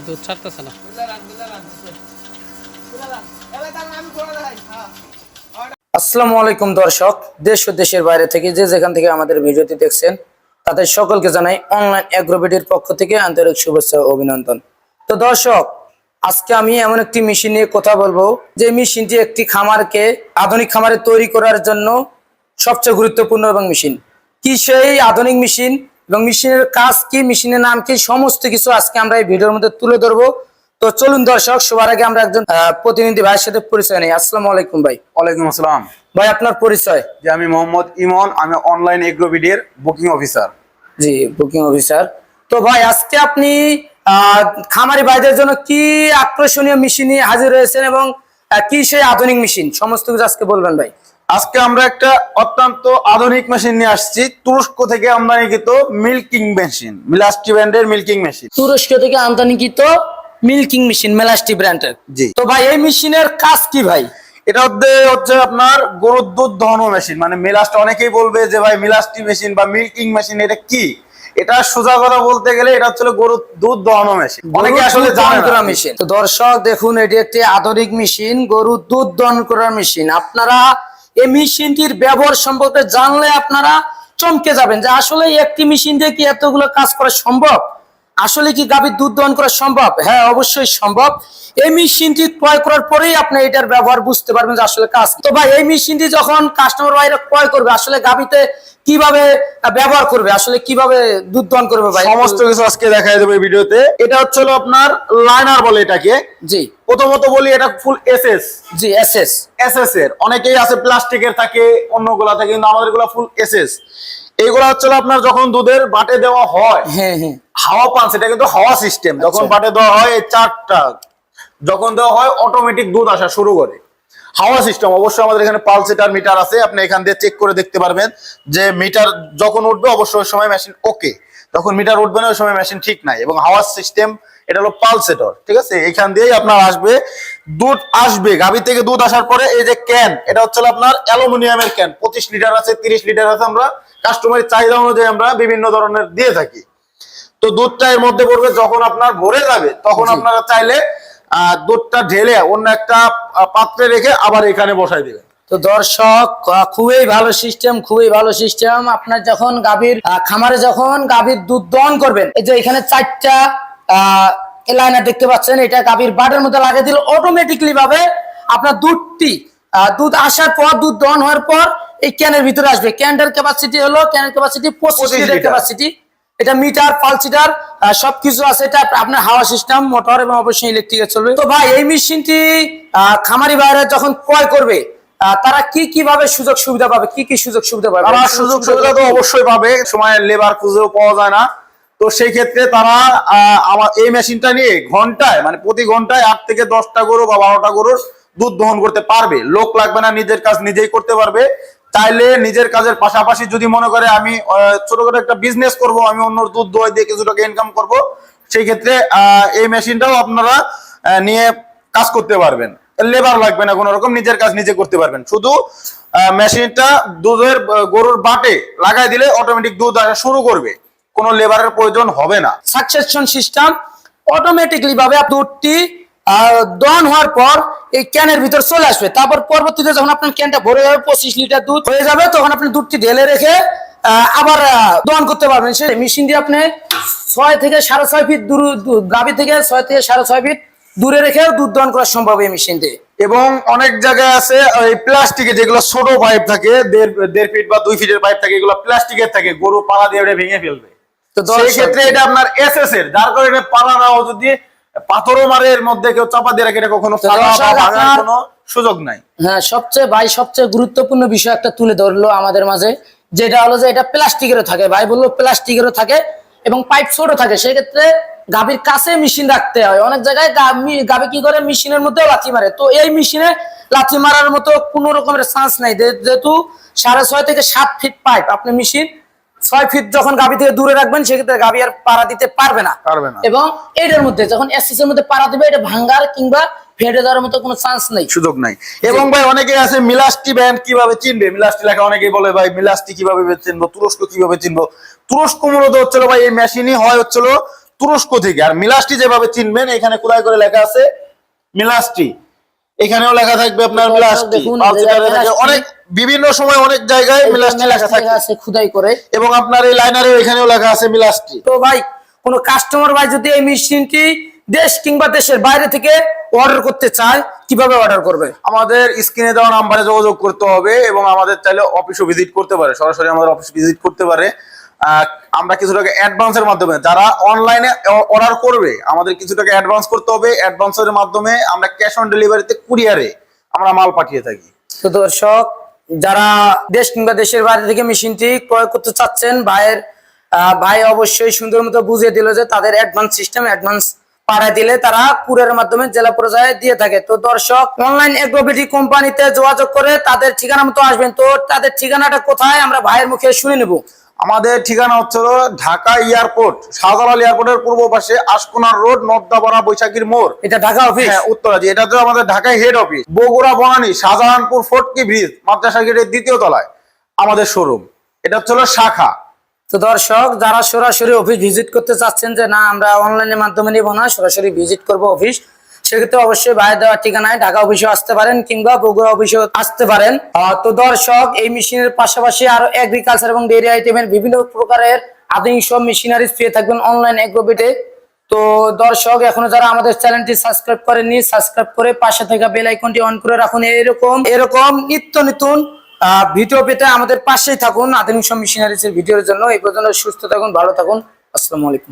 দুধ ছাড়তেছে না। আসসালামু আলাইকুম দর্শক, দেশ ও দেশের বাইরে থেকে যে যেখান থেকে আমাদের ভিডিওটি দেখছেন তাদের সকলকে জানাই অনলাইন এগ্রোবিডির পক্ষ থেকে আন্তরিক শুভেচ্ছা ও অভিনন্দন। তো দর্শক, আজকে আমি এমন একটি মেশিন নিয়ে কথা বলবো যে মেশিনটি একটি খামারকে আধুনিক খামারে তৈরি করার জন্য সবচেয়ে গুরুত্বপূর্ণ এবং মেশিন কি সেই আধুনিক মেশিন এবং মেশিনের কাজ কি, মেশিনের নাম কি, সমস্ত কিছু আজকে আমরা এই ভিডিওর মধ্যে তুলে ধরবো। তো চলুন দর্শক, সবার আগে আমরা একজন প্রতিনিধি ভাইয়ের সাথে পরিচয় নেই। আসসালামু আলাইকুম ভাই। ওয়ালাইকুম আসসালাম ভাই, আপনার পরিচয়? যে আমি মোহাম্মদ ইমন, আমি অনলাইন এগ্রোবিডির বুকিং অফিসার। জি, বুকিং অফিসার। তো ভাই, আজকে আপনি খামারি ভাইদের জন্য কি আকর্ষণীয় মেশিন নিয়ে হাজির হয়েছেন এবং কি সেই আধুনিক মেশিন, সমস্ত কিছু আজকে বলবেন ভাই। আজকে আমরা একটা অত্যন্ত আধুনিক মেশিন নিয়ে আসছি, তুরস্ক থেকে আমদানিকৃত মিল্কিং মেশিন, মিলাস্টি ব্র্যান্ডের মিল্কিং মেশিন। তুরস্ক থেকে আমদানিকৃত মিল্কিং মেশিন, মেলাস্টি ব্র্যান্ডের। জি। তো ভাই, এই মেশিনের কাজ কি ভাই? এটা হচ্ছে আপনার গরুর দুধ দহন মেশিন, মানে মিলাস্ট। অনেকেই বলবে যে ভাই মিলাস্টি মেশিন বা মিল্কিং মেশিন এটা কি? এটা সোজা কথা বলতে গেলে এটা হচ্ছে গরুর দুধ দহন মেশিন। অনেকে আসলে জানে না মেশিন। তো দর্শক দেখুন, এটি একটি আধুনিক মেশিন, গরুর দুধ দহন করার মেশিন। আপনারা এই মেশিনটির ব্যবহার সম্পর্কে জানলে আপনারা চমকে যাবেন যে আসলে একটি মেশিন দিয়ে কি এতগুলো কাজ করা সম্ভব। আসলে কি গাভীর দুধ দহন করা সম্ভব? হ্যাঁ, অবশ্যই সম্ভব। এই মেশিনটি ক্রয় করার পরেই আপনি এটার ব্যবহার বুঝতে পারবেন যে আসলে কাজ। তো ভাই, এই মেশিনটি যখন কাস্টমার ভাইরা ক্রয় করবে, আসলে গাভীতে কিভাবে ব্যবহার করবে, আসলে কিভাবে দুধ দহন করবে ভাই, সমস্ত কিছু আজকে দেখাই দেবো এই ভিডিওতে। এটা হচ্ছে আপনার লাইনার বলে এটাকে। জি। প্রথমত বলি এটা ফুল এসএস। জি, এসএস। এসএস এর অনেকেই আছে প্লাস্টিকের থাকে, অন্যগুলা থাকে, কিন্তু আমাদের গুলা ফুল এসএস। এইগুলা হচ্ছে আপনার যখন দুধের বাটে দেওয়া হয়, হ্যাঁ হ্যাঁ, হাওয়া পান, সেটা কিন্তু হাওয়া সিস্টেম। যখন বাটে দেওয়া হয় এই চারটা যখন দেওয়া হয় অটোমেটিক দুধ আসা শুরু করে। হাওয়া সিস্টেম। অবশ্যই আমাদের এখানে পালসেটার মিটার আছে, আপনি এখান দিয়ে চেক করে দেখতে পারবেন যে মিটার যখন উঠবে অবশ্যই ওই সময় মেশিন ওকে, যখন মিটার উঠবে না ওই সময় মেশিন ঠিক নাই। এবং হাওয়া সিস্টেম, এটা হলো পালসেটর, ঠিক আছে। এখান দিয়েই আপনার আসবে দুধ, আসবে গাভী থেকে দুধ আসার পরে এই যে ক্যান, এটা হচ্ছে আপনার অ্যালুমিনিয়ামের ক্যান। 25 লিটার আছে, 30 লিটার আছে। আমরা কাস্টমারের চাহিদা অনুযায়ী আমরা বিভিন্ন ধরনের দিয়ে থাকি। তো দুধটা এর মধ্যে পড়বে, যখন আপনার ভরে যাবে তখন আপনারা চাইলে দুধটা ঢেলে অন্য একটা পাত্রে রেখে আবার এখানে বসাই দিবেন। তো দর্শক, খুবই ভালো সিস্টেম, খুবই ভালো সিস্টেম। আপনার যখন গাভীর খামারে যখন গাভীর দুধ দহন করবেন, এই যে এখানে 4টা লাইনার দেখতে পাচ্ছেন, এটা গাভীর বাটের মধ্যে লাগিয়ে দিলে অটোমেটিকলি ভাবে আপনার দুধ আসার পর, দুধ দহন হওয়ার পর এই ক্যানের ভিতরে আসবে। ক্যানটার ক্যাপাসিটি হলো 25 লিটার ক্যাপাসিটি। এটা মিটার, পালসিটার সবকিছু আছে। এটা আপনার হাওয়া সিস্টেম, মোটর এবং অবশ্যই ইলেকট্রিকে চলবে। তো ভাই, এই মেশিনটি খামারি ভাইরা যখন ক্রয় করবে তারা কিভাবে সুযোগ সুবিধা পাবে, কি সুযোগ সুবিধা পাবে? তারা সুযোগ সুবিধা তো অবশ্যই পাবে। সময় লেবার খুঁজেও পাওয়া যায় না, তো সেই ক্ষেত্রে তারা আমার এই মেশিনটা নিয়ে ঘন্টায়, মানে প্রতি ঘন্টায় 8 থেকে 10টা গরু বা 12টা গরুর দুধ দহন করতে পারবে। লোক লাগবে না, নিজের কাজ নিজেই করতে পারবে। চাইলে নিজের কাজের পাশাপাশি যদি মনে করে আমি ছোটখাটো একটা বিজনেস করব, আমি অন্যর দুধ দোয়াই দিয়ে কিছু টাকা ইনকাম করব, সেই ক্ষেত্রে এই মেশিনটাও আপনারা নিয়ে কাজ করতে পারবেন। লেবার লাগবে না কোনো রকম, নিজের কাজ নিজে করতে পারবেন। শুধু মেশিনটা দুধের গরুর বাটে লাগাই দিলে অটোমেটিক দুধ আসা শুরু করবে, কোনো লেবারের প্রয়োজন হবে না। সাকসেশন সিস্টেম, অটোমেটিকলি ভাবে দুধটি দহন হওয়ার পর এই ক্যানের ভিতর চলে আসবে। তারপর পরবর্তীতে যখন আপনার ক্যানটা ভরে যাবে, 25 লিটার দুধ হয়ে যাবে, তখন আপনি দুধটি ঢেলে রেখে আবার দহন করতে পারবেন। সেই মেশিন দিয়ে আপনি 6 থেকে 6.5 ফিট দূর, গাভী থেকে 6 থেকে 6.5 ফিট দূরে রেখেও দুধ দহন করা সম্ভব এই মেশিন দিয়ে। এবং অনেক জায়গায় আছে ওই প্লাস্টিকের যেগুলো ছোট পাইপ থাকে, 1.5 ফিট বা 2 ফিটের পাইপ থাকে, এগুলো প্লাস্টিকের থাকে, গরু পালা দিয়ে ওটা ভেঙে ফেলবে। তো সেই ক্ষেত্রে এটা আপনার এসএস এর, যার কারণে পালা নাও যদি পাথরও মারে এর মধ্যে কেউ চাপা দিয়ে রাখে, এটা কখনো ভাঙার কোনো সুযোগ নাই। হ্যাঁ, সবচেয়ে গুরুত্বপূর্ণ বিষয় একটা তুলে ধরলো আমাদের মাঝে, যেটা হলো যে এটা প্লাস্টিকেরও থাকে। ভাই বললো প্লাস্টিকেরও থাকে এবং পাইপ ছোট থাকে। সেক্ষেত্রে গাভীর কাছে মেশিন রাখতে হয়। অনেক জায়গায় গাভী কি করে, মেশিনের মধ্যে লাথি মারে। তো এই মেশিনে লাথি মারার মতো কোনো রকমের চান্স নাই, যেহেতু 6.5 থেকে 7 ফিট পাইপ আপনি মেশিন 6 ফিট যখন গাভী থেকে দূরে রাখবেন সেক্ষেত্রে গাভী আর পাড়া দিতে পারবে না। এবং এটার মধ্যে যখন এসএস এর মধ্যে পাড়া দিবে এটা ভাঙ্গার কিংবা ফেটে যাওয়ার মতো কোনো চান্স নেই, সুযোগ নাই। এবং ভাই অনেকেই আছে মিলাস্টি ব্র্যান্ড কিভাবে চিনবে, মিলাস্টি লেখা অনেকেই বলে ভাই মিলাস্টি কিভাবে চিনবো, তুরস্ক কিভাবে চিনবো। তুরস্ক মূলত হচ্ছিল ভাই এই মেশিনই হয় হচ্ছিল তুরস্ক থেকে। আর মিলাস্টি যেভাবে চিনবেন এখানে খোদাই করে লেখা আছে মিলাস্টি, এখানেও লেখা থাকবে আপনার মিলাস্টি। অনেক বিভিন্ন সময় অনেক জায়গায় মিলাস্টি লেখা আছে খোদাই করে, এবং আপনার এই লাইনারেও এখানেও লেখা আছে মিলাস্টি। তো ভাই কোনো কাস্টমার ভাই যদি এই মেশিনটি দেশ কিংবা দেশের বাইরে থেকে অর্ডার করতে চায় কিভাবে অর্ডার করবে? আমাদের স্ক্রিনে দেওয়া নাম্বারে যোগাযোগ করতে হবে এবং আমাদের চাইলে অফিসও ভিজিট করতে পারে, সরাসরি আমাদের অফিস ভিজিট করতে পারে। আমরা কিছু টাকা অ্যাডভান্সের মাধ্যমে, যারা অনলাইনে অর্ডার করবে আমাদের কিছু টাকা অ্যাডভান্স করতে হবে। অ্যাডভান্সের মাধ্যমে আমরা ক্যাশ অন ডেলিভারিতে কুরিয়ারে আমরা মাল পাঠিয়ে থাকি। তো দর্শক, যারা দেশ কিংবা দেশের বাইরে থেকে মেশিনটি ক্রয় করতে চাচ্ছেন, ভাই অবশ্যই সুন্দর মতো বুঝিয়ে দিল যে তাদের অ্যাডভান্স সিস্টেম, অ্যাডভান্স পাঠায় দিলে তারা কুরিয়ারের মাধ্যমে জেলা পর্যায়ে দিয়ে থাকে। তো দর্শক, অনলাইন এগ্রোবিটি কোম্পানিতে যোগাযোগ করে তাদের ঠিকানা মতো আসবেন। তো তাদের ঠিকানাটা কোথায় আমরা ভাইয়ের মুখে শুনে নেব। আমাদের ঠিকানা হচ্ছে ঢাকা এয়ারপোর্ট, শাহজালাল এয়ারপোর্টের পূর্ব পাশে আশকোনার রোড, নবদাপাড়া, বৈশাখীর মোড়। এটা ঢাকা অফিস? হ্যাঁ, উত্তরাজি। এটা তো আমাদের ঢাকায় head office. Bogura Banani Shahjahanpur ফটকি bridge মাদ্রাসা গেটের 2য় তলায় আমাদের শোরুম। এটা হচ্ছে শাখা। তো দর্শক, যারা সরাসরি অফিস ভিজিট করতে চাচ্ছেন যে না আমরা অনলাইনের মাধ্যমে নিব না, সরাসরি ভিজিট করব অফিস, সেক্ষেত্রে অবশ্যই বাইরে দেওয়ার ঠিকানায় ঢাকা অফিসে আসতে পারেন কিংবা বগুড়া অফিসে আসতে পারেন। তো দর্শক, এই মেশিনের পাশাপাশি আরো এগ্রিকালচার এবং ডেইরি আইটেমের বিভিন্ন প্রকারের আধুনিক সব মেশিনারিজ পেয়ে থাকবেন অনলাইন এগ্রোবিটে। তো দর্শক, এখনো যারা আমাদের চ্যানেলটি সাবস্ক্রাইব করেননি, সাবস্ক্রাইব করে পাশে থাকা বেল আইকনটি অন করে রাখুন। এরকম নিত্য নতুন ভিডিও পেতে আমাদের পাশেই থাকুন আধুনিক সব মেশিনারিজের ভিডিওর জন্য। এই পর্যন্ত সুস্থ থাকুন, ভালো থাকুন। আসসালামু আলাইকুম।